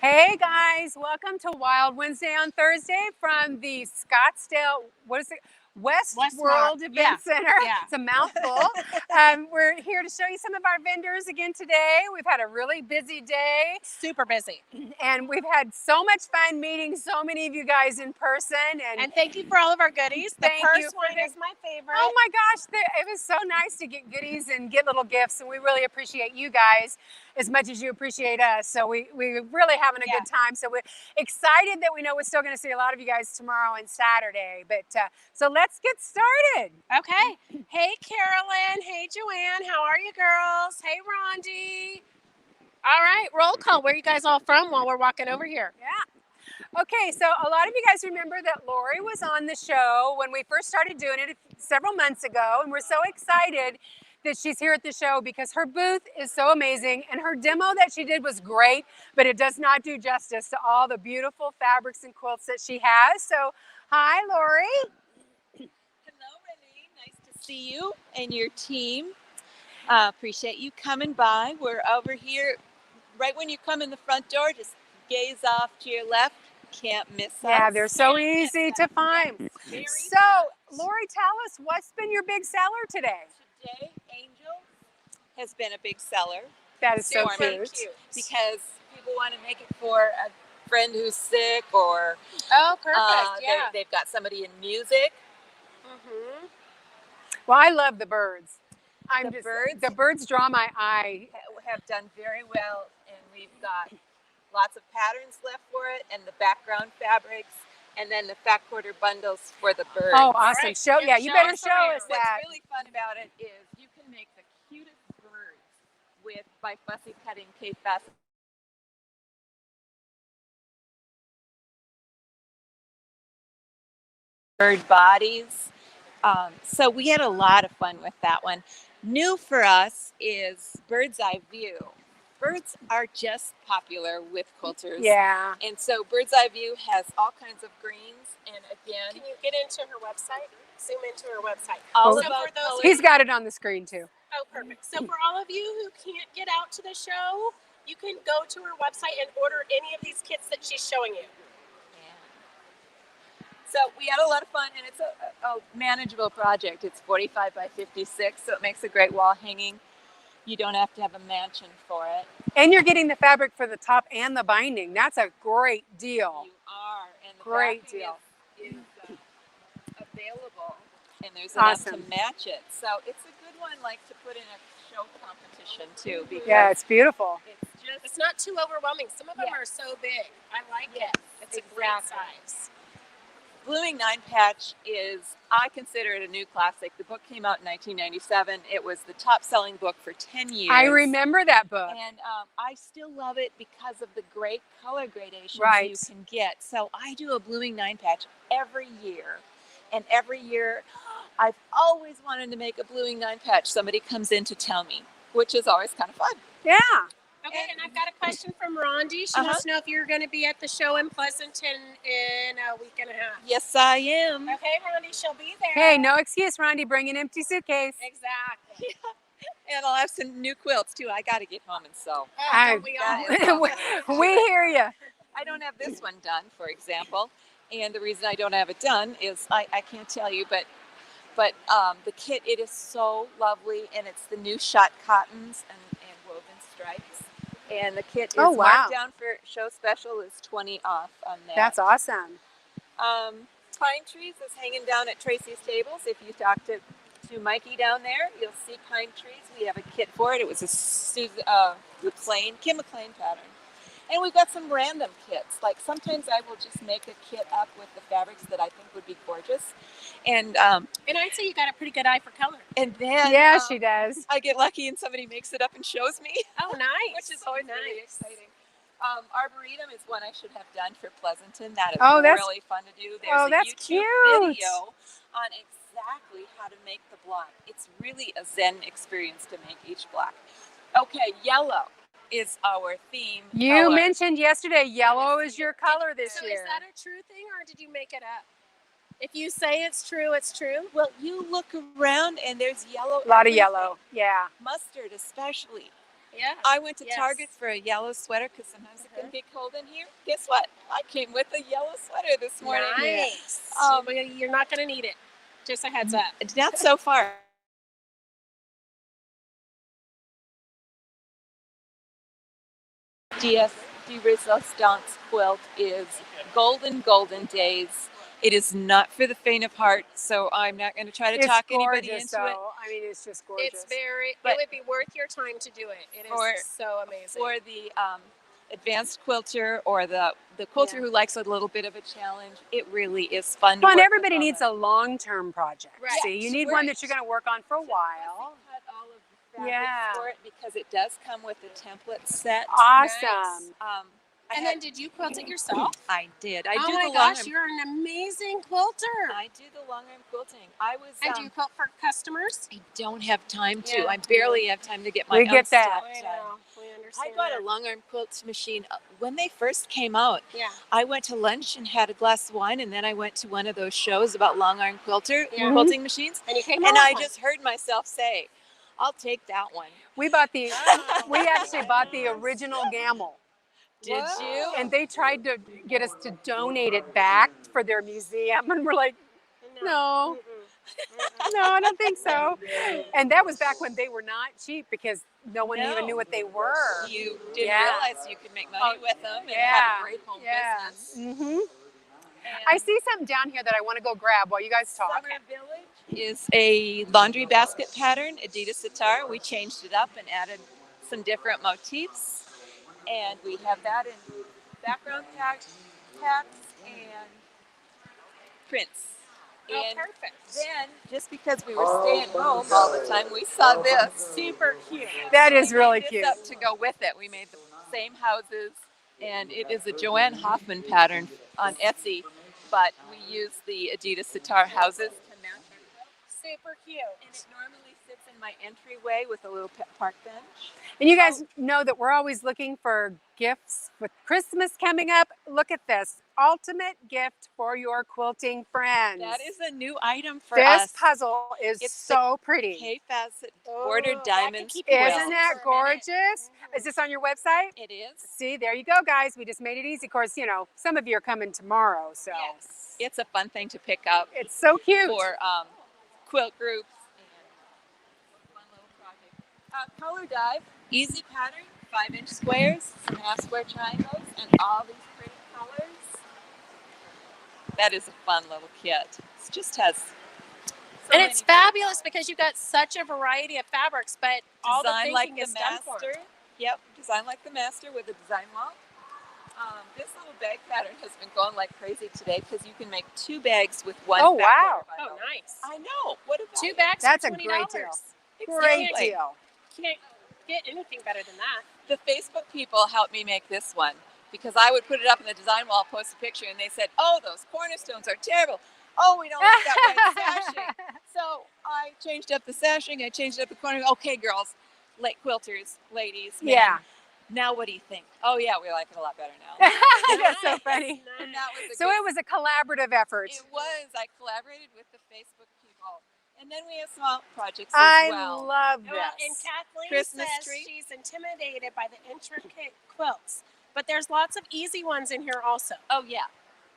Hey guys, welcome to Wild Wednesday on Thursday from the Scottsdale, what is it? Westworld Event Center. Yeah. It's a mouthful. We're here to show you some of our vendors again today. We've had a really busy day. Super busy. And we've had so much fun meeting so many of you guys in person. And thank you for all of our goodies. The Thank you purse for one the- is my favorite. Oh my gosh, it was so nice to get goodies and get little gifts, and we really appreciate you guys as much as you appreciate us. So we're really having a good time. So we're excited that we know we're still going to see a lot of you guys tomorrow and Saturday. But so let's get started. Okay. Hey, Carolyn. Hey, Joanne. How are you girls? Hey, Rondi. All right. Roll call. Where are you guys all from while we're walking over here? Yeah. Okay, so a lot of you guys remember that Lori was on the show when we first started doing it several months ago, and we're so excited that she's here at the show because her booth is so amazing, and her demo that she did was great, but it does not do justice to all the beautiful fabrics and quilts that she has. So, hi, Lori. Hello, Renee. Nice to see you and your team. Appreciate you coming by. We're over here right when you come in the front door. Just gaze off to your left. Can't miss us. Yeah, they're so easy to find. So, Lori, tell us, what's been your big seller today? Today, Angel has been a big seller. That is so for me, cute. because people want to make it for a friend who's sick, or Oh, perfect. they've got somebody in music. Well, I love the birds. The birds draw my eye. Have done very well, and we've got lots of patterns left for it, and the background fabrics, and then the fat quarter bundles for the birds. Oh, awesome. Right. Show, yeah, you better us show around. us that. What's really fun about it is you can make the cutest birds by fussy cutting Kate Bassett. Bird bodies. So we had a lot of fun with that one. New for us is bird's eye view. Birds are just popular with quilters. Yeah. And so bird's eye view has all kinds of greens, and again, Can you get into her website? Zoom into her website. all So about for those colors. He's got it on the screen too. Oh, perfect. So for all of you who can't get out to the show, you can go to her website and order any of these kits that she's showing you. So we had a lot of fun, and it's a manageable project. It's 45 by 56, so it makes a great wall hanging. You don't have to have a mansion for it. And you're getting the fabric for the top and the binding. That's a great deal. You are, and the Great backing deal. is available, and there's Awesome. enough to match it. So it's a good one, like to put in a show competition too, because Yeah, it's beautiful. It's not too overwhelming. Some of them Yeah. are so big. I like Yes, it. It's a great exactly. size. Blooming Nine Patch is, I consider it a new classic. The book came out in 1997. It was the top-selling book for 10 years. I remember that book. And I still love it because of the great color gradations Right. you can get. So I do a Blooming Nine Patch every year. And every year, I've always wanted to make a Blooming Nine Patch. Somebody comes in to tell me, which is always kind of fun. Yeah. Okay, and I've got a question from Rondi. She wants to know if you're going to be at the show in Pleasanton in a week and a half. Yes, I am. Okay, Rondi, she'll be there. Hey, no excuse, Rondi. Bring an empty suitcase. Exactly. And I'll have some new quilts, too. I got to get home and sew. Don't we all? that is we hear you. I don't have this one done, for example. And the reason I don't have it done is I can't tell you, but the kit, it is so lovely, and it's the new shot cottons and woven stripes. And the kit is marked down for show special is 20 off on that. That's awesome. Pine Trees is hanging down at Tracy's tables. If you talk to Mikey down there, you'll see Pine Trees. We have a kit for it. It was a Kim McLean pattern. And we've got some random kits. Like sometimes I will just make a kit up with the fabrics that I think would be gorgeous. And I'd say you got a pretty good eye for color. and then Yeah, she does. I get lucky and somebody makes it up and shows me. Oh, nice. Which is always really exciting. Arboretum is one I should have done for Pleasanton. That is that's- really fun to do. There's a that's YouTube cute. video on exactly how to make the block. It's really a Zen experience to make each block. Okay, yellow is our theme. You color. mentioned yesterday yellow is your color this So year. is that a true thing, or did you make it up? If you say it's true, it's true. Well, you look around and there's yellow. A lot of everything. yellow. Yeah. Mustard especially. Yeah. I went to Yes. Target for a yellow sweater because sometimes it can be cold in here. Guess what? I came with a yellow sweater this morning. Nice. You're not going to need it. Just a heads up. Not so far. De Resistance quilt is golden days. It is not for the faint of heart, so I'm not going to try to It's talk gorgeous, anybody into though. it. I mean, it's just gorgeous. It's it But- would be worth your time to do it. It For- is so amazing. For the advanced quilter or the quilter who likes a little bit of a challenge, it really is fun. Well, to and work everybody with all needs that. a long-term project. Right. See, you need one that you're going to work on for a while. Cut all of the fabrics Yeah. for it because it does come with a template set. Awesome. And then did you quilt it yourself? I did. I oh do my the gosh, long arm. you're an amazing quilter. I do the long arm quilting. I was. And do you quilt for customers? I don't have time to. Yeah. I barely have time to get my We own get that. stuff I done. know. We understand. I got that. a long arm quilt machine when they first came out. Yeah. I went to lunch and had a glass of wine, and then I went to one of those shows about long arm Yeah. quilting machines, And you came and home I with one. just heard myself say, "I'll take that one." We bought the. Oh, We actually bought the original Gamble, Did you? and they tried to get us to donate it back for their museum, and we're like, no. No, I don't think so. And that was back when they were not cheap because no one even No. knew what they were. You didn't Yeah. realize you could make money with them and Yeah. have a great home Yeah. business. hmm And I see something down here that I want to go grab while you guys talk. Summer Village is a laundry basket pattern, Adidas sitar. We changed it up and added some different motifs. And we have that in background packs and prints. Oh, And perfect. then, just because we were staying home all the time, we saw this. Super cute. That is We really made cute. this up to go with it. We made the same houses, and it is a Joanne Hoffman pattern on Etsy, but we use the Adidas sitar houses to match our quilt. Super cute. And it normally sits in my entryway with a little park bench. And you guys know that we're always looking for gifts with Christmas coming up. Look at this. Ultimate gift for your quilting friends. That is a new item for this us. puzzle is It's so pretty. K-facet Oh, bordered that could diamonds keep you quilt. Isn't that for a minute. gorgeous? Is this on your website? It is. See, there you go, guys. We just made it easy. Of course, you know, some of you are coming tomorrow, so Yes. It's a fun thing to pick up it's so cute. for quilt groups and fun little project. Color dive, easy pattern, 5-inch squares, some half square triangles, and all these pretty colors. That is a fun little kit. It just has so And many it's fabulous because you've got such a variety of fabrics, but all the design like thinking the is done for master. it. Yep, design like the master with a design wall. This little bag pattern has been going like crazy today because you can make 2 bags with 1 Oh, fat wow. quarter bundle. Oh, nice. I know. What about 2 it? bags That's for a $20. great deal. Exactly. Great deal. Can't get anything better than that. The Facebook people helped me make this one because I would put it up in the design wall, post a picture, and they said, "Oh, those cornerstones are terrible. Oh, we don't like that white sashing." So I changed up the sashing. I changed up the corner. Okay, girls, quilters, ladies, men, Yeah. now what do you think? Oh yeah, we like it a lot better now. That's so funny. And that was a So good- it was a collaborative effort. It was. I collaborated with the Facebook people, and then we have small projects I as well. love Well, and this. Kathleen Christmas says tree. she's intimidated by the intricate quilts, but there's lots of easy ones in here also. Oh yeah,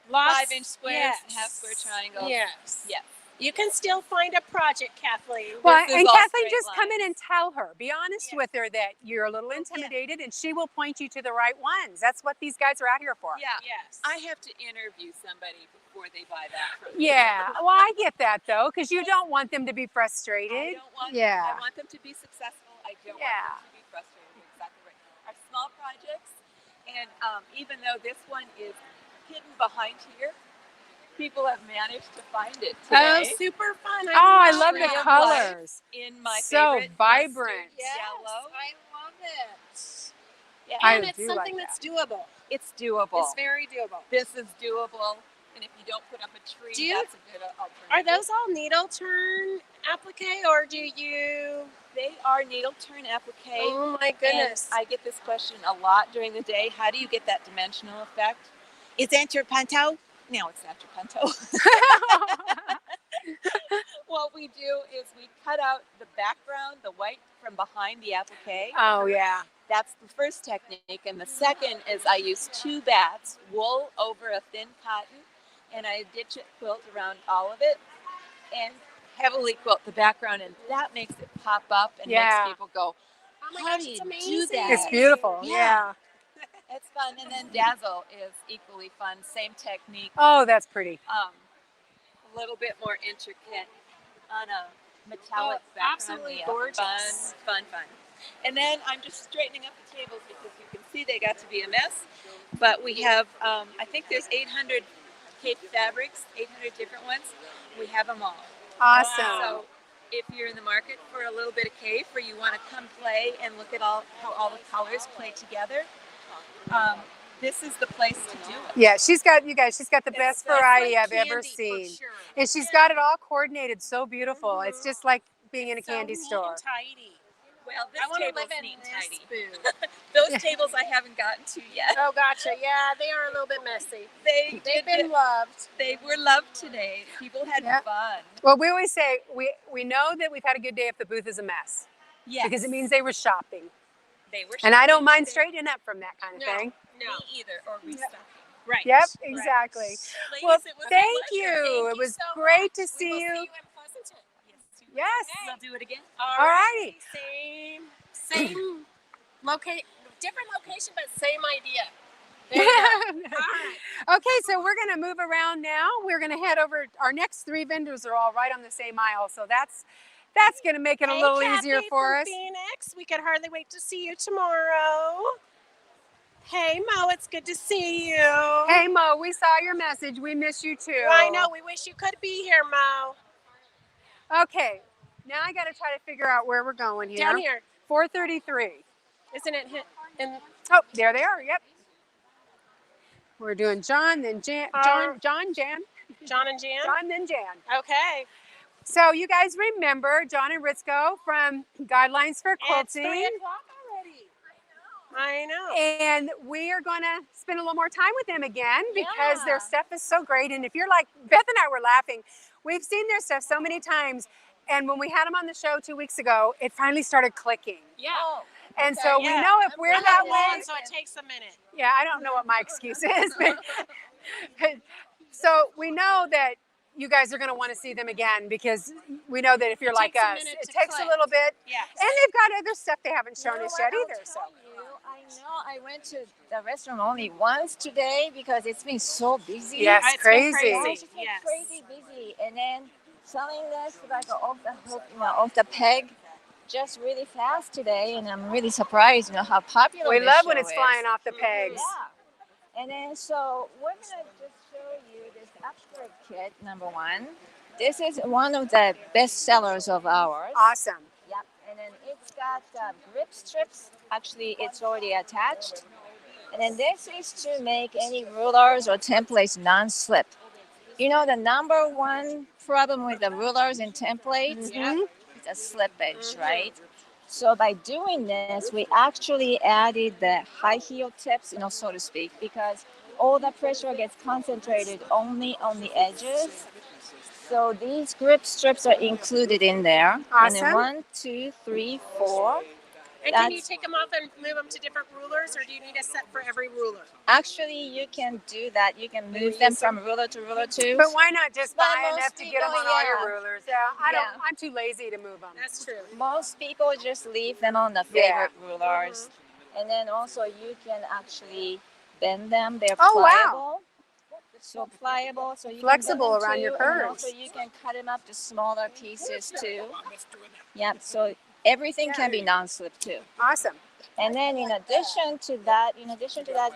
Lots, 5-inch squares, yes. half square triangles. Yes. Yes. You can still find a project, Kathleen. Well, This is and all Kathleen, straight just come in and lines. tell her. Be honest Yeah. with her that you're a little yeah. intimidated, and she will point you to the right ones. That's what these guys are out here for. Yeah. Yes. I have to interview somebody before they buy that from me. Yeah. Well, I get that though, because you don't want them to be I frustrated. don't want. Yeah. I want them to be successful. I don't Yeah. want them to be frustrated. Exactly right. Our small projects, and even though this one is hidden behind here, people have managed to find it Oh, today. super fun. Oh, I love Tree the of life. colors. In my So favorite vibrant. mustard Yes, yellow. I love it. Yeah. I And it's do something like that's doable. It's doable. It's very doable. This is doable, and if you don't put up a tree, Do you- that's a good alternative. Are those all needle turn applique, or do you? They are needle turn applique. Oh my And goodness! I get this question a lot during the day. How do you get that dimensional effect? Is that your panto? No, it's not your panto. What we do is we cut out the background, the white from behind the applique. Oh yeah. That's the first technique. And the second is I use 2 bats, wool over a thin cotton, and I ditch it quilt around all of it and heavily quilt the background, and that makes it pop up and Yeah. makes people go, Oh my how gosh, do it's you do amazing. that? It's beautiful. Yeah. Yeah. It's fun. And then dazzle is equally fun. Same technique, Oh, that's pretty. a little bit more intricate on a metallic Oh, background. absolutely Yeah, gorgeous. Fun. And then I'm just straightening up the tables because you can see they got to be a mess. But we have, I think there's 800 cape fabrics, 800 different ones. We have them all. Awesome. So if you're in the market for a little bit of cape, or you want to come play and look at how all the colors play together, this is the place to do it. Yeah, she's got the best variety like I've ever candy, for seen. sure. And she's got it all coordinated so beautiful. It's just like being in a So candy neat store. and tidy. Well, this I want to table's live in neat and this tidy. booth. Those Yeah. tables I haven't gotten to yet. Oh, gotcha. Yeah, they are a little bit messy. They've They've been loved. They were loved today. People had Yeah. fun. Well, we always say we know that we've had a good day if the booth is a mess. Yes. Because it means they were shopping. they were. And I don't shopping mind today. straightening up from that kind of No. thing. Me either, or restocking. Right. Yep, Right. exactly. Ladies, Well, it was a thank pleasure. you. Thank It was so great much. to We see will you. see you in Pleasanton. Yes. We'll do it again. All righty. Same different location, but same idea. There you go. All right. Okay, so we're going to move around now. We're going to head over. Our next 3 vendors are all right on the same aisle, so that's going to make it a Hey, little Kathy easier for from us. Phoenix. We could hardly wait to see you tomorrow. Hey, Mo, it's good to see you. Hey Mo, we saw your message. We miss you too. I know. We wish you could be here, Mo. Okay, now I got to try to figure out where we're going here. Down here. 433. Isn't it hit in Oh, there they are. Yep. We're doing John, then Jan. Jan. John and Jan? John, then Jan. Okay. So you guys remember John and Ritzko from Guidelines for It's Quilting. 3 o'clock already. I know. And we are going to spend a little more time with them again because Yeah. their stuff is so great. And if you're like, Beth and I were laughing, we've seen their stuff so many times. And when we had them on the show 2 weeks ago, it finally started clicking. Yeah. Oh, And okay. so we Yeah. know if we're I'm that not way. one, so it takes a minute. Yeah, I don't know what my excuse is. But so we know that you guys are going to want to see them again because we know that if you're like takes a us, minute it to takes click. a little bit. Yes. And they've got other stuff they haven't shown You know us what? yet either. I'll So tell you, I know I went to the restaurant only once today because it's been so busy. yes, It's been crazy. Oh, it's been Yes. crazy busy. And then selling this like off the hook, off the peg, just really fast today. And I'm really surprised, how popular We this love when show it's is. flying off the pegs. Yeah. And then so we're gonna just show you this upgrade kit #1. This is one of the best sellers of ours. Awesome. Yep. And then it's got grip strips. Actually, it's already attached. And then this is to make any rulers or templates non-slip. The #1 problem with the rulers and templates Mhm. is a slippage, right? So by doing this, we actually added the high heel tips, so to speak, because all the pressure gets concentrated only on the edges. So these grip strips are included in there. And then Awesome. 1, 2, 3, 4. And can you take them off and move them to different rulers, or do you need a set for every ruler? Actually, you can do that. You can move them from ruler to ruler too. But why not just But buy most enough to get them people, on all your yeah. rulers? Yeah, I'm too lazy to move them. That's true. Most people just leave them on the Yeah. favorite rulers. And then also you can actually bend them. They're Oh, wow. pliable. So pliable. So you Flexible can bend them around too, your and curves. also you can cut them up to smaller pieces too. Yep. So everything can be non-slip too. Awesome. And then in addition to that,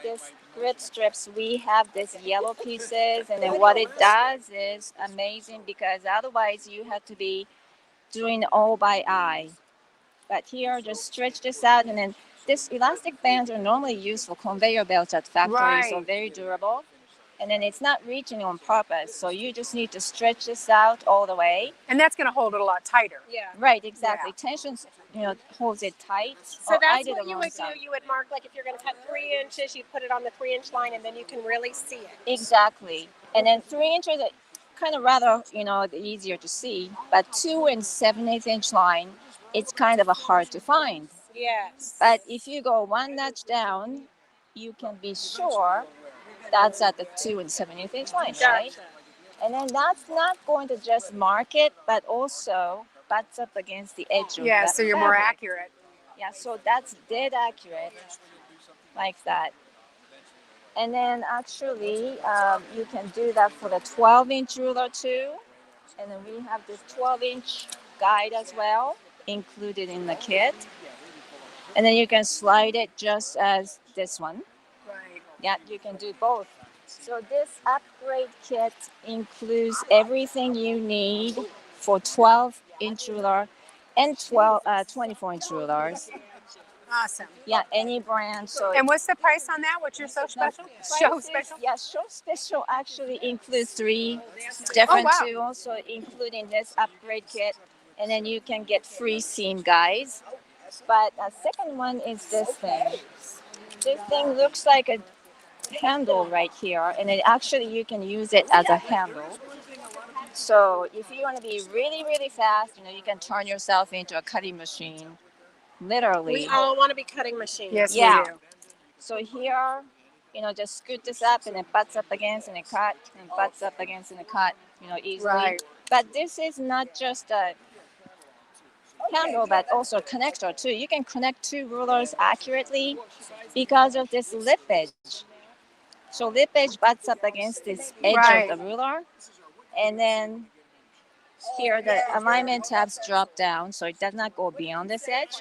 this grip strips, we have this yellow pieces. And then what it does is amazing because otherwise you have to be doing all by eye. But here, just stretch this out. And then this elastic bands are normally used for conveyor belts at factories, so Right. very durable. And then it's not reaching on purpose. So you just need to stretch this out all the way. And that's going to hold it a lot tighter. Yeah. Right, exactly. Tensions, holds it tight. So I that's did what it you wrong would do. side. You would mark, like if you're going to cut 3 inches, you put it on the 3-inch line, and then you can really see it. Exactly. And then 3 inches, kind of rather, easier to see. But 2 7/8 inch line, it's kind of hard to find. Yes. But if you go one notch down, you can be sure that's at the 2 7/8 inch line, right? Gotcha. And then that's not going to just mark it, but also butts up against the edge of Yeah, that so you're more fabric. accurate. Yeah, so that's dead accurate, like that. And then actually, you can do that for the 12-inch ruler too. And then we have this 12-inch guide as well, included in the kit. And then you can slide it just as this one. Right. Yeah, you can do both. So this upgrade kit includes everything you need for 12-inch ruler and 24-inch rulers. Awesome. Yeah, any brand. So And what's the price on that? What's your so special? Show prices, special? yeah, show special actually includes 3 different wow. tools, so including this upgrade kit, and then you can get free seam guides. But the second one is this thing. This thing looks like a handle right here, and it actually you can use it as a handle. So if you want to be really, really fast, you can turn yourself into a cutting machine, literally. We all want to be cutting machines. Yes, Yeah. we do. So here, just scoot this up and it butts up against and it cut and butts up against and it cut, easily. Right. But this is not just a handle, but also a connector too. You can connect 2 rulers accurately because of this lip edge. So lip edge butts up against this edge Right. of the ruler, and then here the alignment tabs drop down so it does not go beyond this edge.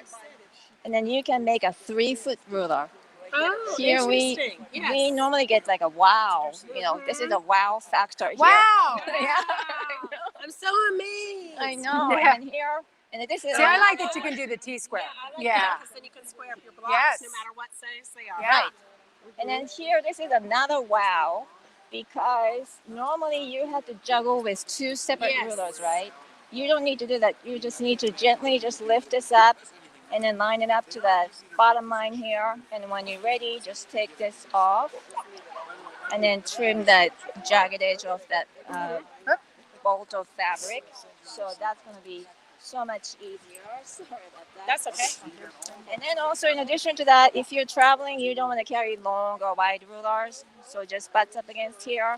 And then you can make a 3-foot ruler. Oh, Here we interesting. Yes. we normally get like a wow. This is a wow factor here. Wow. Yeah. I'm so amazed. I know. Yeah. And here, and this is See, I like that you can do the T-square. I like Yeah. that because then you can square up your blocks Yes. no matter what size they are. Yeah. right. And then here, this is another wow, because normally you have to juggle with 2 separate Yes. rulers, right? You don't need to do that. You just need to gently just lift this up and then line it up to the bottom line here. And when you're ready, just take this off and then trim that jagged edge of that bolt of fabric. So that's going to be so much easier. Sorry about that. That's okay. And then also, in addition to that, if you're traveling, you don't want to carry long or wide rulers, so just butts up against here.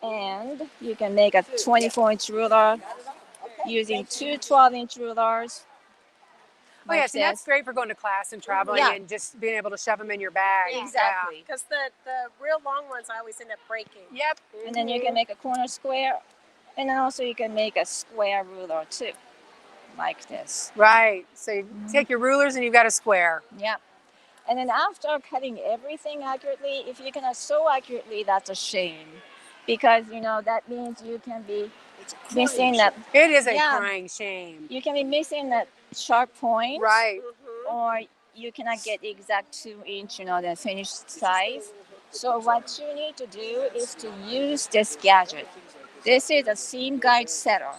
And you can make a 24-inch ruler using 2 12-inch rulers. Oh, yes, and that's great for going to class and traveling Yeah. and just being able to shove them in your bag. Exactly. Because the real long ones I always end up breaking. Yeah. Yep. And then you can make a corner square, and then also you can make a square ruler too, like this. Right. So you take your rulers and you've got a square. Yeah. And then after cutting everything accurately, if you can sew accurately, that's a shame, because that means you can be missing that. It is a Yeah. crying shame. You can be missing that sharp point, Right. or you cannot get the exact 2-inch, the finished size. So what you need to do is to use this gadget. This is a seam guide setter.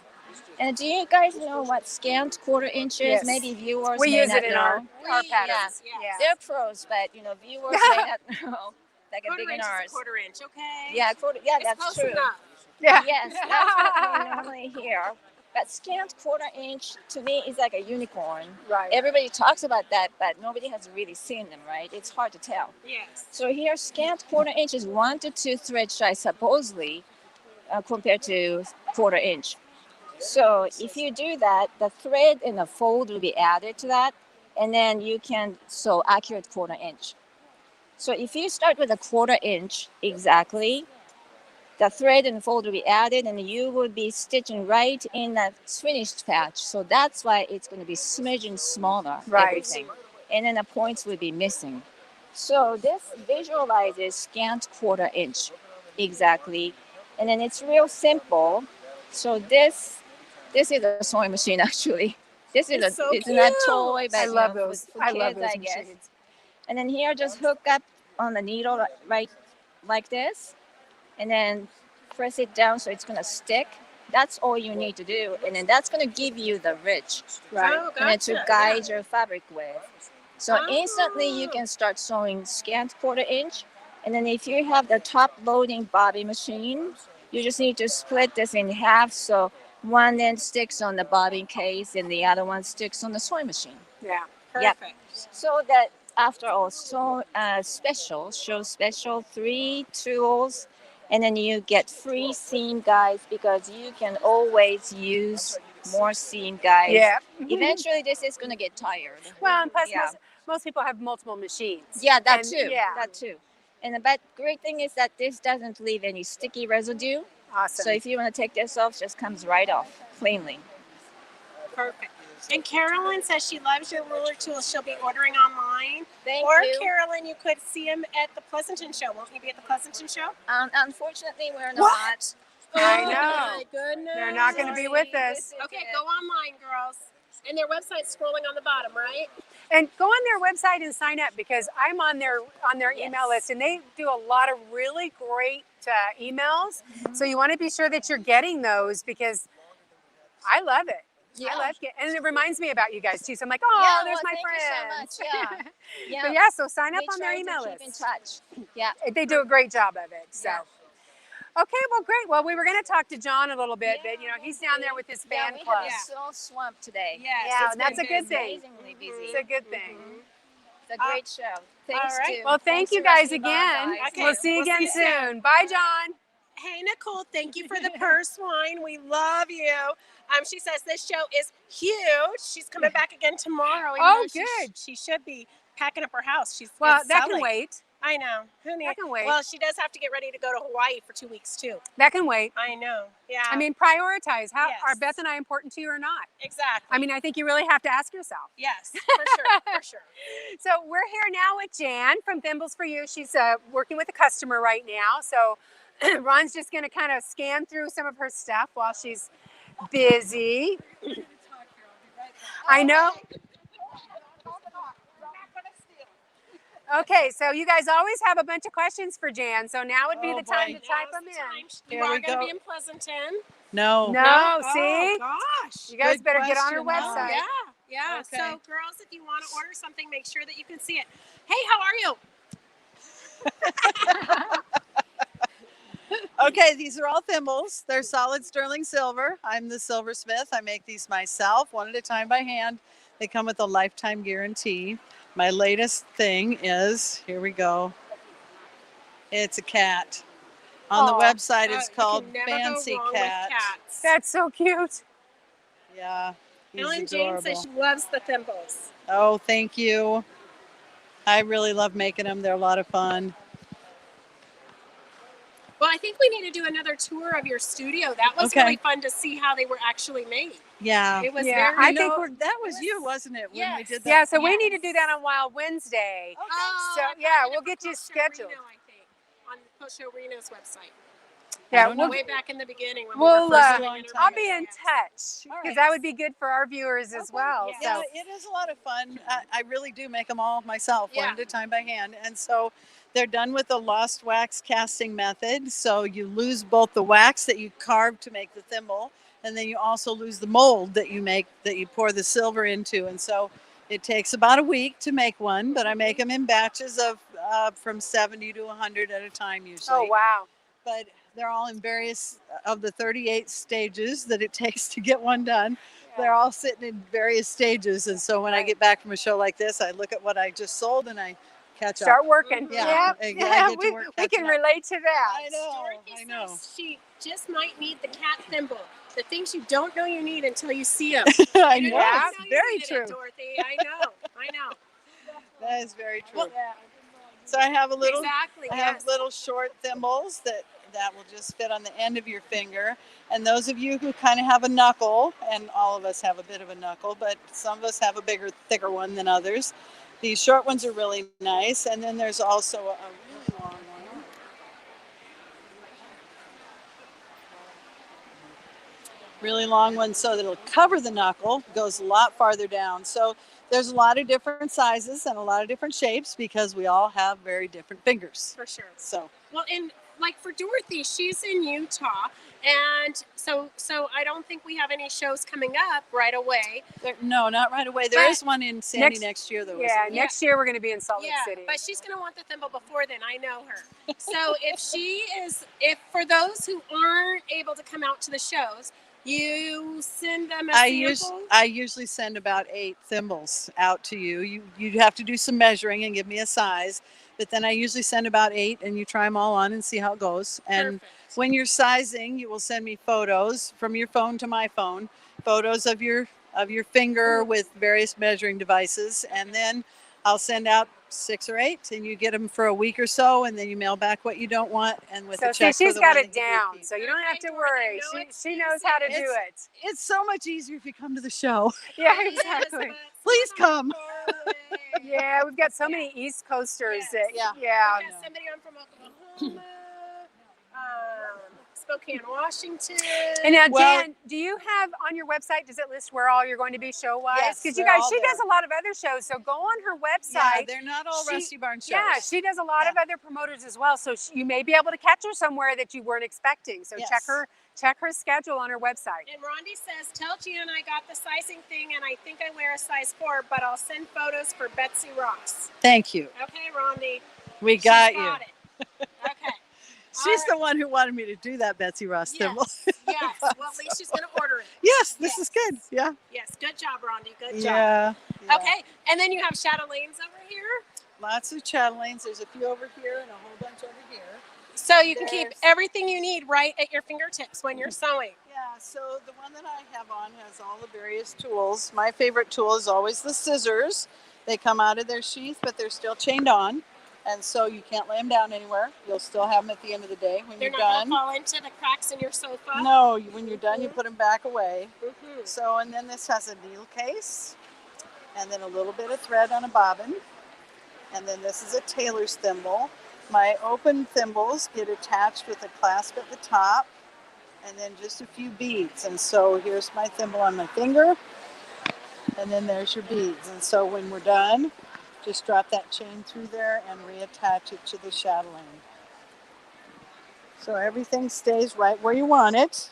And do you guys know what scant quarter-inch is? Yes. Maybe viewers We may use not it in know. our patterns. Yeah. Yeah. They're pros, but viewers may not know. Like a Quarter inch is a beginners. quarter inch, okay? Yeah, yeah, It's that's close true. enough. Yeah. Yes, that's what we normally hear. But scant quarter-inch to me is like a unicorn. Right. Everybody talks about that, but nobody has really seen them, right? It's hard to tell. Yes. So here, scant quarter-inch is 1 to 2 thread size, supposedly, compared to quarter-inch. So if you do that, the thread and the fold will be added to that, and then you can sew accurate quarter-inch. So if you start with a quarter-inch exactly, the thread and fold will be added, and you will be stitching right in that finished patch. So that's why it's going to be smidgen smaller, Right. everything. And then the points will be missing. So this visualizes scant quarter-inch exactly. And then it's real simple. So this is a sewing machine, actually. This is It's so it's not cute. toy, but I love those. for I kids, love those I guess. machines. And then here, just hook up on the needle right like this, and then press it down so it's gonna stick. That's all you need to do, and then that's gonna give you the ridge, Right. Oh, and then to gotcha. guide your fabric with. So Oh. instantly you can start sewing scant quarter-inch, and then if you have the top loading bobby machine, You just need to split this in half so one end sticks on the bobbin case and the other one sticks on the sewing machine. Yeah. Yep. Perfect. So that after all, so show special 3 tools, and then you get free seam guides because you can always use more seam guides. Yeah. Eventually, this is going to get tired. Well, and plus Yeah. most people have multiple machines. Yeah, that And, too. yeah. That too. And the great thing is that this doesn't leave any sticky residue. Awesome. So if you want to take this off, just comes right off cleanly. Perfect. And Carolyn says she loves your ruler tools. She'll be ordering online. Thank Or you. Carolyn, you could see him at the Pleasanton show. Won't you be at the Pleasanton show? Unfortunately, we're not. I Oh know. my goodness. They're not going to be with us. Okay, go online, girls. And their website's scrolling on the bottom, right? And go on their website and sign up because I'm on their email list, and they do a lot of really great emails. So you want to be sure that you're getting those because I love it. Yeah. I like it, and it reminds me about you guys too. So I'm like, oh, Yeah, there's well, my thank friends. you so much. Yeah. But yeah, so sign up We on their try to email keep in list. touch. Yeah. They do a great job of it. So. Yeah. Okay, well, great. Well, we were going to talk to John a little bit, but he's down there with his fan we club. have been so swamped today. Yes, Yeah, it's that's been a good busy. thing. Amazingly busy. It's a good thing. It's a great show. Thanks all right. to Well, thank thanks you to guys Rusty again. Bob, guys. Okay, We'll see you we'll again see you soon. soon. Bye, John. Hey, Nicole, thank you for the purse wine. We love you. She says this show is huge. She's coming back again tomorrow. even Oh, though good. She should be packing up her house. Well, it's that selling. can wait. I know. Who That can wait. Well, she does have to get ready to go to Hawaii for 2 weeks too. That can wait. I know. Yeah. I mean, prioritize. How Yes. are Beth and I important to you or not? exactly. I mean, I think you really have to ask yourself. yes, for sure, for sure. So we're here now with Jan from Thimbles for You. She's working with a customer right now. So Ron's just going to kind of scan through some of her stuff while she's busy. I know. Okay, so you guys always have a bunch of questions for Jan. So now would be Oh, the time boy. to type Now's them the in. time. You Here are we going to go. be in Pleasanton. No. No, Oh, see? gosh. You guys Good better get on her question, huh? website. Yeah. Okay. So, girls, if you want to order something, make sure that you can see it. Hey, how are you? Okay, these are all thimbles. They're solid sterling silver. I'm the silversmith. I make these myself, one at a time by hand. They come with a lifetime guarantee. My latest thing is, here we go. It's a cat. On the Aw. website, it's You called can never Fancy go wrong Cat. with cats. That's so cute. Yeah, he's Ellen Jane adorable. says she loves the thimbles. Oh, thank you. I really love making them. They're a lot of fun. Well, I think we need to do another tour of your studio. That was Okay. really fun to see how they were actually made. Yeah. It was Yeah, very. I You think know, we're- that was you, wasn't it, when we Yes. did that? Yeah, so we Yes. need to do that on Wild Wednesday. Oh, So, I yeah, found it we'll for get you Post Show scheduled. Reno, I think, on Post Show Reno's website. Yeah, don't know. we'll, Way back in the beginning when we'll, we were first uh, doing interviews. I'll be in touch All because right. that would be good for our viewers as well. Yeah. Yeah, So it is a lot of fun. I really do make them all myself, one Yeah. at a time by hand. And so they're done with the lost wax casting method. So you lose both the wax that you carved to make the thimble, and then you also lose the mold that you make, that you pour the silver into. And so it takes about a week to make one, but I make them in batches of from 70 to 100 at a time usually. oh wow. But they're all in various of the 38 stages that it takes to get one done. They're all sitting in various stages, and so when I Right. get back from a show like this, I look at what I just sold and I catch Start up. working. Yeah, Yep. I Yeah, get to work we catching can up. relate to that. I know. Dorothy I know. says she just might need the cat thimble. The things you don't know you need until you see them. I You know. don't Yeah, It's know you very needed true. it, Dorothy. I know. I know. That is very true. Well, So I have a little. exactly. I Yes. have little short thimbles that will just fit on the end of your finger. And those of you who kind of have a knuckle, and all of us have a bit of a knuckle, but some of us have a bigger, thicker one than others. These short ones are really nice. And then there's also a really long one. Really long one so that it'll cover the knuckle, goes a lot farther down. So there's a lot of different sizes and a lot of different shapes because we all have very different fingers. For sure. So Well, and like for Dorothy, she's in Utah, and so I don't think we have any shows coming up right away. No, not right away. There But is one in Sandy next year, though. Yeah, Isn't next year we're going to be in Salt Lake Yeah, City. but she's gonna want the thimble before then. I know her. So if for those who aren't able to come out to the shows, you send them a sample. I usually send about 8 thimbles out to you. You have to do some measuring and give me a size, but then I usually send about 8, and you try them all on and see how it goes. And Perfect. when you're sizing, you will send me photos from your phone to my phone, photos of your finger with various measuring devices, and then I'll send out 6 or 8, and you get them for a week or so, and then you mail back what you don't want, and with So a see, check for she's the got one it that you do down, keep. so you don't have to Okay, worry. Dorothy, no She knows how to do it. It's so much easier if you come to the show. Yeah, Yes, exactly. but Please some of them come. are far away. Yeah, we've got so many East Coasters Yes. that, Yeah. yeah. We got somebody on from Oklahoma, Spokane, Washington. And now, Well- Jan, do you have on your website, does it list where all you're going to be show-wise? Yes, Because you they're guys, all she does there. a lot of other shows, so go on her Yeah, website. they're not all She- Rusty Barn shows. Yeah, she does a lot of other promoters as well, so you may be able to catch her somewhere that you weren't expecting. So Yes. check her schedule on her website. And Rondi says, tell Jan I got the sizing thing and I think I wear a size 4, but I'll send photos for Betsy Ross. Thank you. Okay, Rondi. We She's got you. got it. Okay. She's All the one who wanted me to do that Betsy Ross thimble. Yes. Well, at least she's going to order it. Yes, this is good. Yeah. Yes. Good job, Rondi. Good job. Yeah. Okay. And then you have chatelaines over here. Lots of chatelaines. There's a few over here and a whole bunch over here. So you can keep There's- everything you need right at your fingertips when you're sewing. Yeah, so the one that I have on has all the various tools. My favorite tool is always the scissors. They come out of their sheath, but they're still chained on. And so you can't lay them down anywhere. You'll still have them at the end of the day when They're you're not done. going to fall into the cracks in your sofa. No, when you're done, you put them back away. Mhm. So, and then this has a needle case, and then a little bit of thread on a bobbin. And then this is a tailor's thimble. My open thimbles get attached with a clasp at the top, and then just a few beads. And so here's my thimble on my finger, and then there's your beads. And so when we're done, just drop that chain through there and reattach it to the chatelaine. So everything stays right where you want it.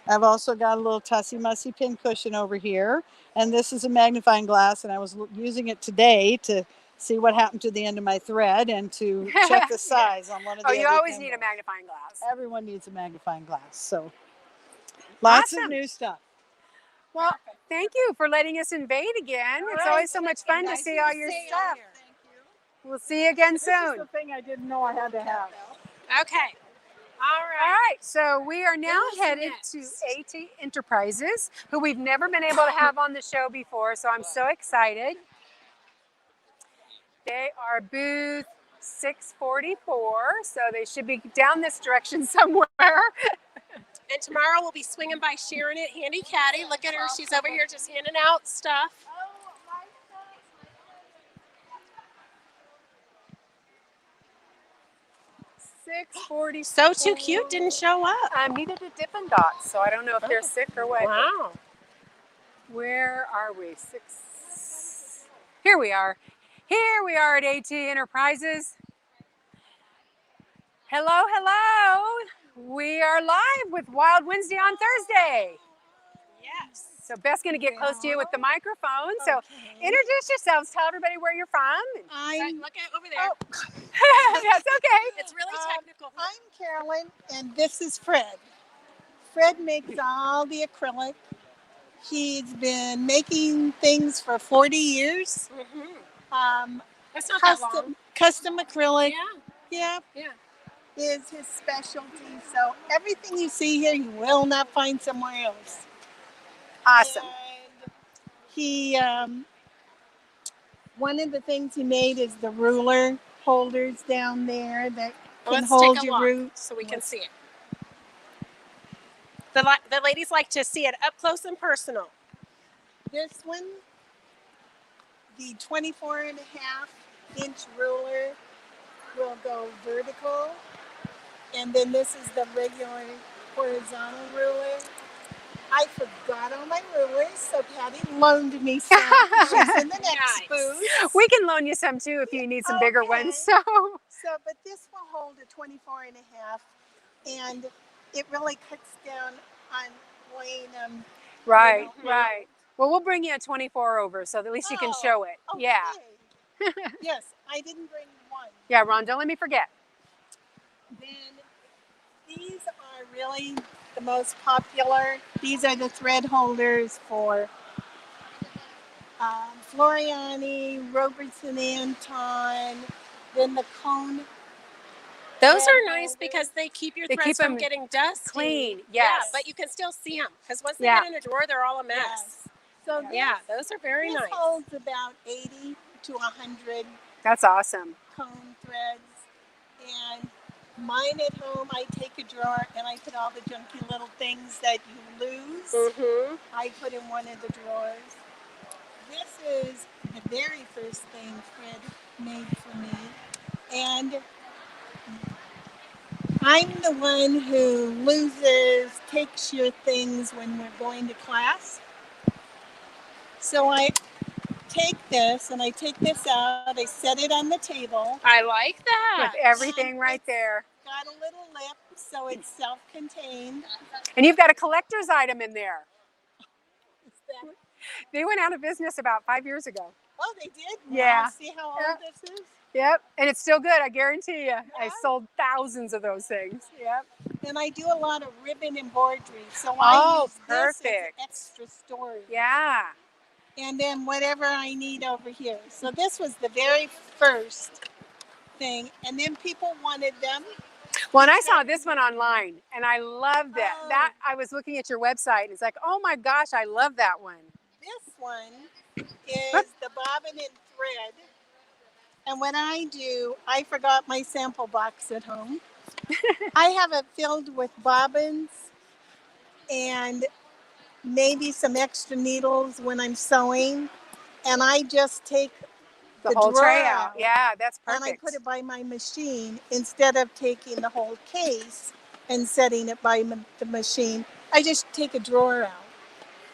I've also got a little Tussy Mussy pin cushion over here, and this is a magnifying glass, and I was using it today to see what happened to the end of my thread and to check the size on one of the Oh, you other always need a thimbles. magnifying glass. Everyone needs a magnifying glass, so lots Awesome. of new stuff. Well, thank you for letting us invade again. It's always so much fun to see all your stuff. We'll see you again This is soon. the thing I didn't know I had to have. Okay. All right. All right, so we are now Who's headed next? to AT Enterprises, who we've never been able to have on the show before, so I'm so excited. They are booth 644, so they should be down this direction somewhere. And tomorrow we'll be swinging by Sharon at Handy Caddy. Look at her. She's over here just handing out stuff. 640. So too cute. Didn't show up. Neither did Dippin' Dots, so I don't know if they're sick or what. Wow. Where are we? Here we are. Here we are at AT Enterprises. Hello, hello. We are live with Wild Wednesday on Thursday. Yes. So Beth's going to get close to you with the microphone. So introduce yourselves. Tell everybody where you're from. Look at over there. That's okay. It's really technical. I'm Carolyn, and this is Fred. Fred makes all the acrylic. He's been making things for 40 years. That's not that long. Custom acrylic, Yeah. is his specialty. So everything you see here, you will not find somewhere else. Awesome. And he, one of the things he made is the ruler holders down there that can Let's hold take a your look roots. so we can see it. The ladies like to see it up close and personal. This one, the 24.5-inch ruler will go vertical, and then this is the regular horizontal ruler. I forgot all my rulers, so Patty loaned me some. She's in the next Nice. booth. We can loan you some too if you need some bigger Okay. ones. So So, but this will hold a 24 and a half, and it really cuts down on weighing them. right, You know, right. Well, we'll bring you a 24 over so at least you can Oh, show it. okay. Yeah. Yes, I didn't bring one. Yeah, Ron, don't let me forget. Then these are really the most popular. These are the thread holders for Floriani, Robertson Anton, then the cone. Those thread are nice holders. because they keep your They threads keep from 'em getting dusty. clean, Yeah, yes. but you can still see them because once they Yeah. get in a drawer, they're all a mess. Yes. So Yeah, this, those are very this nice. holds about 80 to 100 That's awesome. cone threads. And mine at home, I take a drawer and I put all the junky little things that you lose. Mm-hmm. I put in one of the drawers. This is the very first thing Fred made for me. And I'm the one who takes your things when we're going to class. So I take this and I take this out, I set it on the table. I like that. With everything And right it's there. got a little lip, so it's self-contained. And you've got a collector's item in there. It's that. They went out of business about 5 years ago. Oh, they did? Yeah. Wow, see how old Yeah. this is? Yep. And it's still good, I guarantee you. I Yeah. sold thousands of those things. Yep. And I do a lot of ribbon embroidery, so I use perfect. this as extra storage. Yeah. And then whatever I need over here. So this was the very first thing, and then people wanted them. Well, and I saw this one online and I loved it. Oh. That I was looking at your website and it's like, oh my gosh, I love that one. This one is the bobbin and thread. And what I do, I forgot my sample box at home. I have it filled with bobbins and maybe some extra needles when I'm sewing. And I just take The the whole tray drawer out. Yeah, that's and perfect. I put it by my machine instead of taking the whole case and setting it by the machine. I just take a drawer out.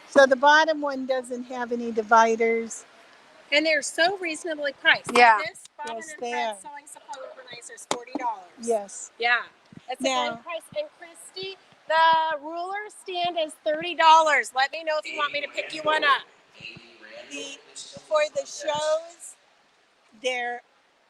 So the bottom one doesn't have any dividers. And they're so reasonably priced. Yeah. Like this bobbin Yes, and they thread are. sewing supply organizer is $40. Yes. Yeah. It's a Now- good price. And Christy, the ruler stand is $30. Let me know if you want me to pick you one up. For the shows,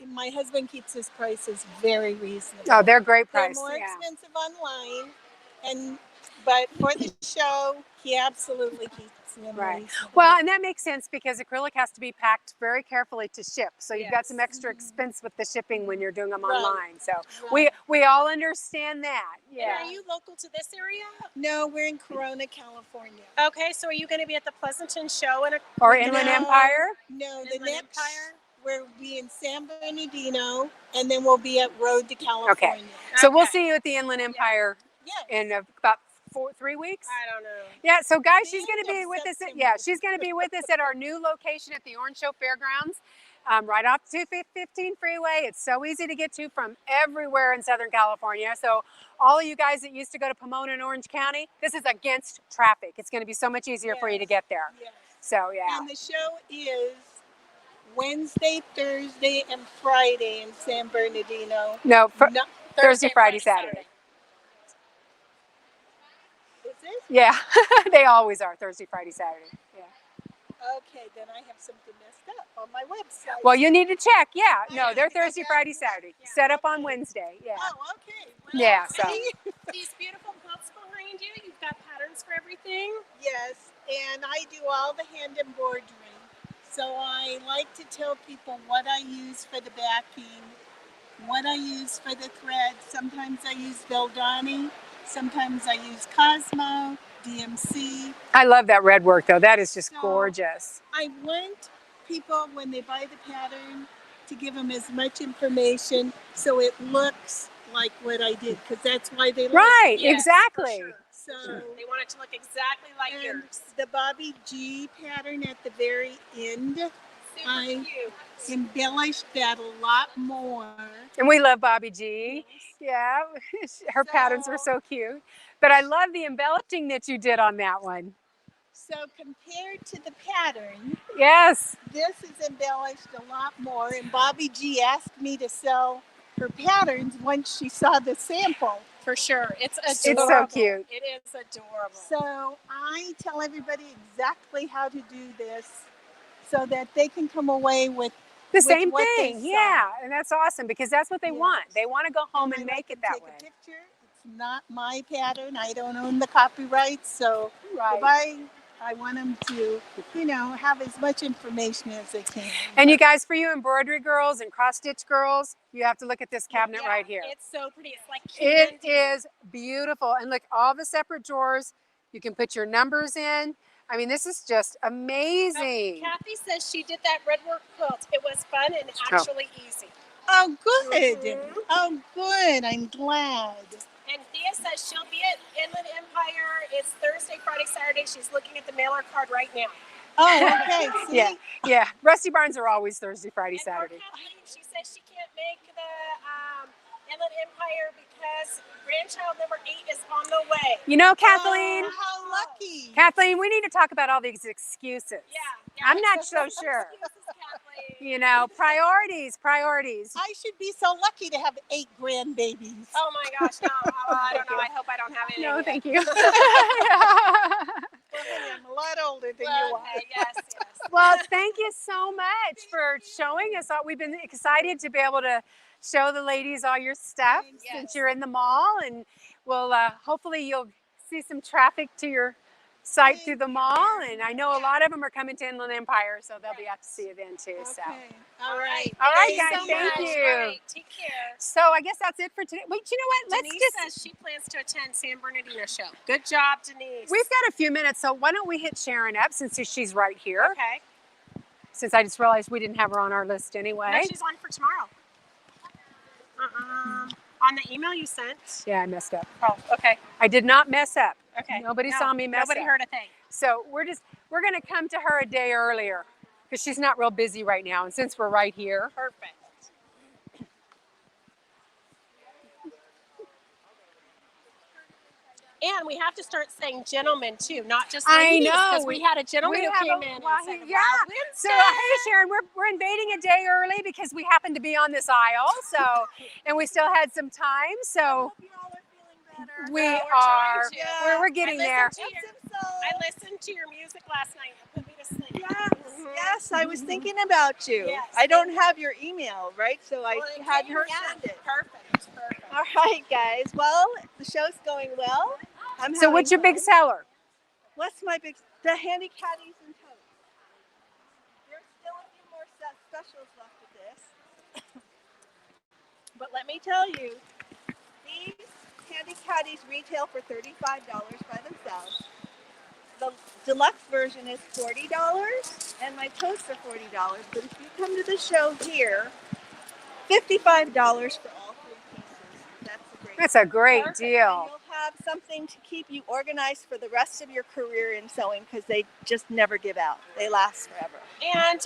my husband keeps his prices very reasonable. Oh, they're great They're price. more Yeah. expensive online, but for the show, he absolutely keeps them Right. reasonable. Well, and that makes sense because acrylic has to be packed very carefully to ship. So you've got some Yes. extra expense with the shipping when you're doing them Right. online. So Right. we all understand that. Yeah. And are you local to this area? No, we're in Corona, California. Okay, so are you going to be at the Pleasanton show in a Or Inland No. Empire? No, the Inland next Empire? we'll be in San Bernardino, and then we'll be at Road to California. So we'll Okay. see you at the Inland Empire Yes. in about 3 weeks. I don't know. Yeah, so guys, The she's going to end be of with us. September. She's going to be with us at our new location at the Orange Show Fairgrounds, right off 215 freeway. It's so easy to get to from everywhere in Southern California. So all of you guys that used to go to Pomona and Orange County, this is against traffic. It's going to be so much easier for you to Yes. get there. Yes. So yeah. And the show is Wednesday, Thursday, and Friday in San Bernardino. No, No, Thursday, Friday, Saturday. is it? Yeah, they always are Thursday, Friday, Saturday. Yeah. Okay, then I have something messed up on my website. Well, you need to check. Yeah, no, they're Yeah. Thursday, Friday, Saturday. Set up on Wednesday. Yeah. Oh, okay. Well, Yeah, so. see? These beautiful quilts behind you, you've got patterns for everything. Yes, and I do all the hand embroidery. So I like to tell people what I use for the backing, what I use for the thread. Sometimes I use Valdani, sometimes I use Cosmo, DMC. I love that red work though. That is just So- gorgeous. I want people, when they buy the pattern, to give them as much information so it looks like what I did, because that's why they like Right, it. Yes, exactly. for sure. So, They want it to look exactly like and yours. the Bobby G pattern at the very end I embellished that a lot more. And we love Bobby G. Yeah, her patterns were so cute. But I love the embellishing that you did on that one. So compared to the pattern, Yes. this is embellished a lot more. And Bobby G asked me to sell her patterns once she saw the sample. For sure. It's adorable. It's so cute. It is adorable. So I tell everybody exactly how to do this so that they can come away with The same what they thing. saw. Yeah. And that's awesome because that's what they Yes. want. They want to go home I and let make it them that take way. a picture. It's not my pattern. I don't own the copyright. So Right. I want them to, have as much information as they can. And you guys, for you embroidery girls and cross stitch girls, you have to look at this cabinet right here. It's so pretty. It's like It candy. is beautiful. And look, all the separate drawers, you can put your numbers in. I mean, this is just amazing. Kathy says she did that red work quilt. It was fun and actually easy. Oh, good. Oh, good. I'm glad. And Thea says she'll be at Inland Empire. It's Thursday, Friday, Saturday. She's looking at the mailer card right now. Oh, okay. See? Yeah. Rusty Barns are always Thursday, Friday, And Saturday. Kathleen, she says she can't make the Inland Empire because grandchild number 8 is on the way. You know, Kathleen, Oh, how lucky. Kathleen, we need to talk about all these excuses. Yeah. I'm not so sure. Excuses, Kathleen. You know, priorities. I should be so lucky to have 8 grandbabies. Oh my gosh, no. I don't know. I hope I don't have any. No, yet. thank you. Well, honey, I'm a lot older than you are. Okay, yes. Well, thank you so much for showing us all. We've been excited to be able to show the ladies all your stuff since you're in the mall, and we'll hopefully you'll see some traffic to your site through the mall. And I know a lot of them are coming to Inland Empire, so they'll be out to see you then too. So, Okay. All right. all right, Thank guys, you so thank much. you. All right, take care. So I guess that's it for today. Wait, you know what? Let's Denise just. says she plans to attend San Bernardino show. Good job, Denise. We've got a few minutes, so why don't we hit Sharon up since she's right here? Okay. Since I just realized we didn't have her on our list anyway. No, she's on for tomorrow. On the email you sent. Yeah, I messed up. Oh, okay. I did not mess up. Okay. Nobody saw me mess Nobody up. heard a thing. So we're gonna come to her a day earlier because she's not real busy right now. And since we're right here, Perfect. And we have to start saying gentlemen too, not just I ladies. know. Because we had a gentleman who came in and said, yeah. So hey, Sharon, we're invading a day early because we happen to be on this aisle. So, and we still had some time. So we are. We're getting there. I listened to your music last night. It put me to sleep. Yes, I was thinking about you. Yes. I don't have your email, right? So I had her send it. Perfect. All right, guys. Well, the show's going well. So what's your big seller? What's my big? The handy caddies and totes. There's still a few more specials left of this. But let me tell you, these handy caddies retail for $35 by themselves. The deluxe version is $40, and my totes are $40. But if you come to the show here, $55 for all 3 pieces. That's a great And deal. you'll have something to keep you organized for the rest of your career in sewing because they just never give out. They last forever. And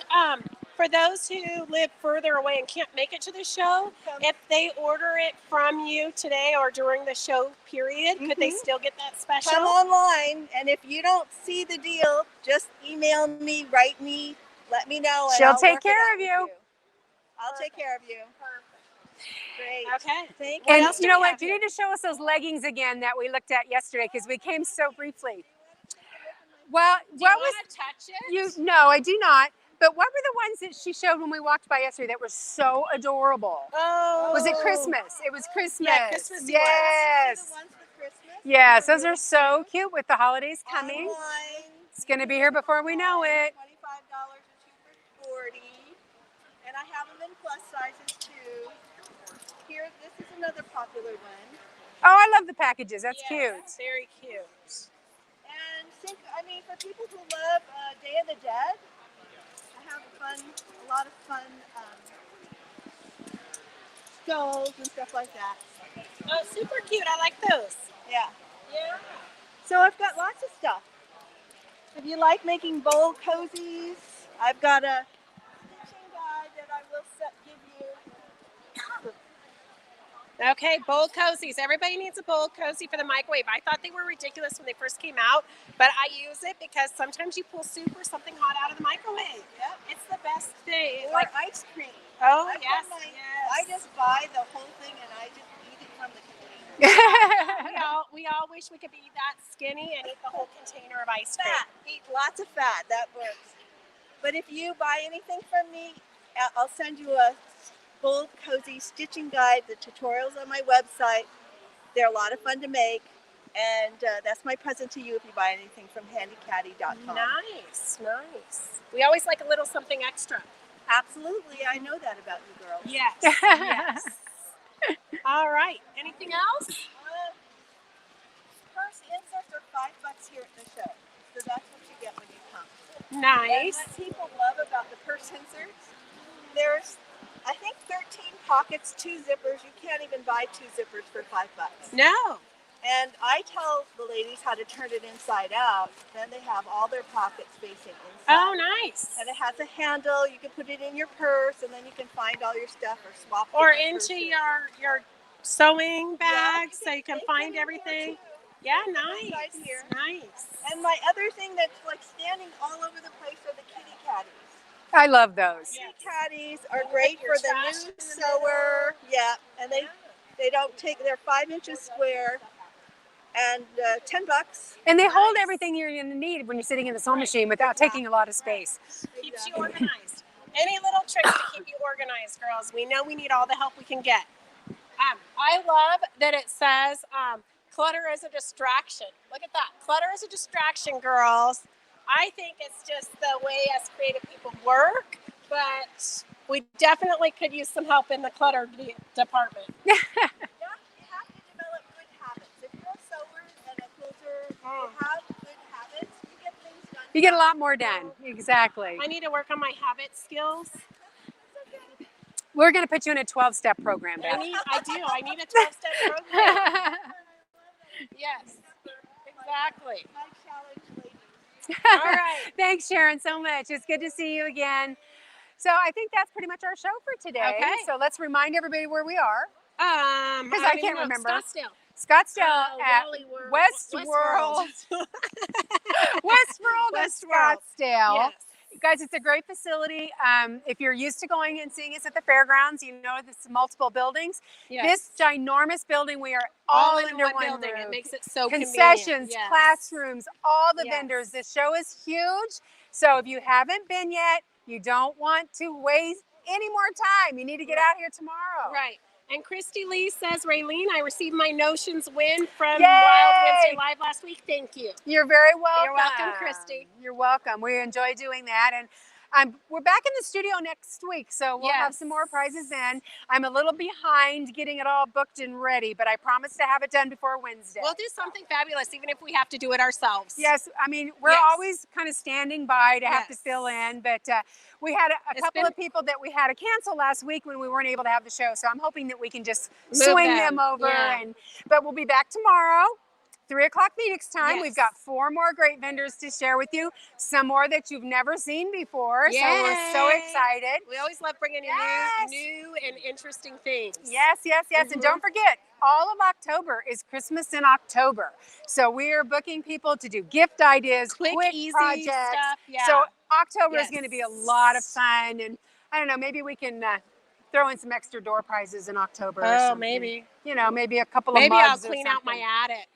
for those who live further away and can't make it to the show, if they order it from you today or during the show period, could they still get that special? Come online, and if you don't see the deal, just email me, write me, let me know. And She'll I'll take work it care out of with you. I'll take care of you. Great. Okay. Thank you. And else do you know we what? have You here? need to show us those leggings again that we looked at yesterday because we came so briefly. Well, Do you want to touch it? No, I do not. But what were the ones that she showed when we walked by yesterday that were so adorable? Oh. Was it Christmas? It was Christmas. Yeah, Christmas ones. Yes. The ones for Christmas. Yes, those are so cute with the holidays coming. Online. It's going to be here before we know it. $25 or 2 for $40. And I have them in plus sizes too. Here, this is another popular one. Oh, I love the packages. That's Yes, cute. Very cute. And for people who love Day of the Dead, I have a lot of fun stoves and stuff like that. Oh, super cute. I like those. Yeah. Yeah. So I've got lots of stuff. If you like making bowl cozies, I've got a Okay, bowl cozies. Everybody needs a bowl cozy for the microwave. I thought they were ridiculous when they first came out, but I use it because sometimes you pull soup or something hot out of the microwave. Yep. It's the best thing. Or ice cream. Oh, I put yes, my- yes. I just buy the whole thing and I just eat it from the container. we all wish we could be that skinny and eat the whole container of ice cream. Fat. Eat lots of fat. That works. But if you buy anything from me, I'll send you a bowl cozy stitching guide, the tutorials on my website. They're a lot of fun to make. And that's my present to you if you buy anything from handycaddy.com. Nice, nice. We always like a little something extra. Absolutely. I know that about you girls. Yes, yes. All right. Anything else? Purse inserts are $5 here at the show. So that's what you get when you come. Nice. And what people love about the purse inserts, there's, I think, 13 pockets, 2 zippers. You can't even buy 2 zippers for $5. No. And I tell the ladies how to turn it inside out. Then they have all their pockets facing inside. Oh, nice. And it has a handle. You can put it in your purse, and then you can find all your stuff or swap. Or different into purses. your sewing Yeah, bag so you can take find them in there, everything. too. Yeah, Inside nice. here. Nice. And my other thing that's like standing all over the place are the kitty caddies. I love those. Kitty caddies are You great put your for the trash new in the sewer. Yeah, and they don't take. They're 5 inches square, and $10. And they hold everything you're going to need when you're sitting in the sewing machine without taking a lot of space. Keeps you organized. Any little tricks to keep you organized, girls? We know we need all the help we can get. I love that it says clutter is a distraction. Look at that. Clutter is a distraction, girls. I think it's just the way us creative people work, but we definitely could use some help in the clutter department. Yeah, you have to develop good habits. If you're a sewer and a quilter, you have good habits, you get things done. You get a lot more done. Exactly. I need to work on my habit skills. We're going to put you in a 12-step program, Beth. I need a 12-step program. Yes, exactly. My challenge, ladies. All right. Thanks, Sharon, so much. It's good to see you again. So I think that's pretty much our show for today. Okay. So let's remind everybody where we are. Because I can't remember. Scottsdale. Scottsdale at Wally World. Westworld. Westworld of Scottsdale. Yes. Guys, it's a great facility. If you're used to going and seeing us at the fairgrounds, you know there's multiple buildings. Yes. This ginormous building, we are all under one building. roof. It makes it so Concessions, convenient. Yes. classrooms, all the Yes. vendors. The show is huge. So if you haven't been yet, you don't want to waste any more time. You need to get out here tomorrow. Right. And Christy Lee says, Raylene, I received my Notions win from Yay! Wild Wednesday Live last week. Thank you. You're very welcome. You're welcome, Christy. You're welcome. We enjoy doing that. And we're back in the studio next week, so we'll have some more prizes then. I'm a little behind getting it all booked and ready, but I promise to have it done before Wednesday. We'll do something fabulous, even if we have to do it ourselves. Yes, I mean, we're always kind of standing by to have to fill in, but we had a couple of people that we had to cancel last week when we weren't able to have the show, so I'm hoping that we can just swing them over. Yeah. But we'll be back tomorrow. 3 o'clock Phoenix time. Yes. We've got 4 more great vendors to share with you. Some more that you've never seen before. Yay. So we're so excited. We always love bringing you Yes. new and interesting things. Yes, yes, yes. And don't forget, all of October is Christmas in October. So we are booking people to do gift ideas, quick easy projects. stuff. Yeah. So October is Yes. going to be a lot of fun. And I don't know, maybe we can throw in some extra door prizes in October or something. Maybe. You know, maybe a couple Maybe of I'll mugs clean or out my something. attic.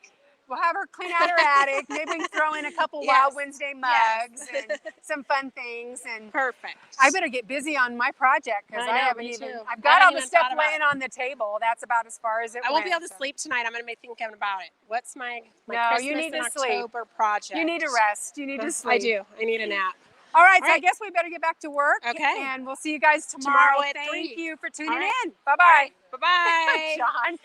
We'll have her clean out her attic. Maybe we can throw in a couple Yes. Wild Wednesday mugs Yes. and some fun things. And Perfect. I better get busy on my project because I I know, haven't me even. too. I've I got haven't all the even stuff thought about laying on the table. That's about as far as it I won't went, be able to so. sleep tonight. I'm going to be thinking about it. What's my No, Christmas you need in to sleep. October project? You need to rest. You need to sleep. I do. I need a nap. All right, All so I right. guess we better get back to work. Okay. And we'll see you guys tomorrow. Tomorrow at Thank 3. you for tuning All right. in. Bye-bye. Bye-bye. John.